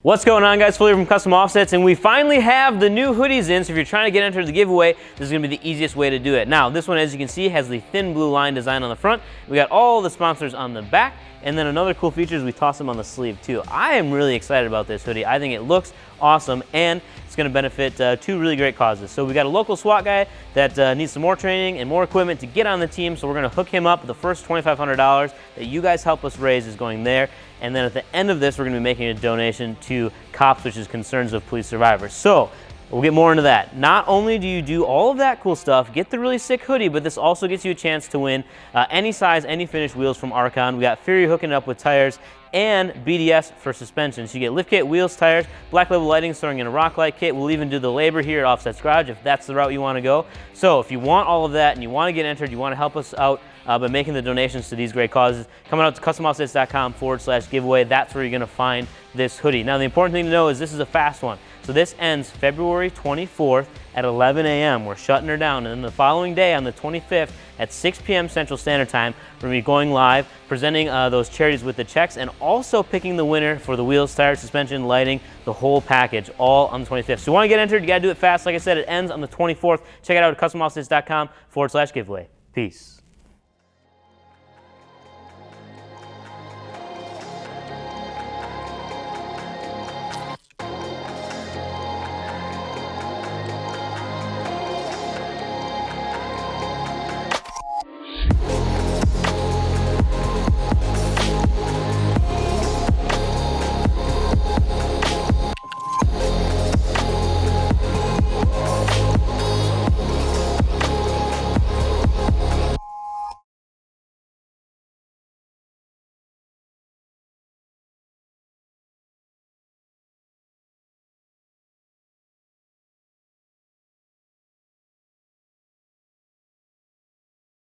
What's going on, guys? Fully from Custom Offsets, and we finally have the new hoodies in. So if you're trying to get entered the giveaway, this is going to be the easiest way to do it. Now, this one, as you can see, has the thin blue line design on the front. We got all the sponsors on the back, and then another cool feature is we toss them on the sleeve too. I am really excited about this hoodie. I think it looks awesome, and it's going to benefit two really great causes. So we got a local SWAT guy that needs some more training and more equipment to get on the team. So we're going to hook him up. The first $2,500 that you guys help us raise is going there. And then at the end of this, we're going to be making a donation to C.O.P.S, which is Concerns of Police Survivors. So we'll get more into that. Not only do you do all of that cool stuff, get the really sick hoodie, but this also gets you a chance to win any size, any finish wheels from ARKON. We got Fury hooking it up with tires and BDS for suspension. So you get lift kit, wheels, tires, black label lighting, throwing in a rock light kit. We'll even do the labor here at Offset's Garage if that's the route you want to go. So if you want all of that and you want to get entered, you want to help us out by making the donations to these great causes, coming out to customoffsets.com/giveaway. That's where you're going to find this hoodie. Now, the important thing to know is this is a fast one. So this ends February 24th at 11 a.m. We're shutting her down. And then the following day on the 25th at 6 p.m. Central Standard Time, we're going to be going live, presenting those charities with the checks, and also picking the winner for the wheels, tires, suspension, lighting, the whole package, all on the 25th. So you want to get entered, you got to do it fast. Like I said, it ends on the 24th. Check it out at customoffsets.com/giveaway. Peace.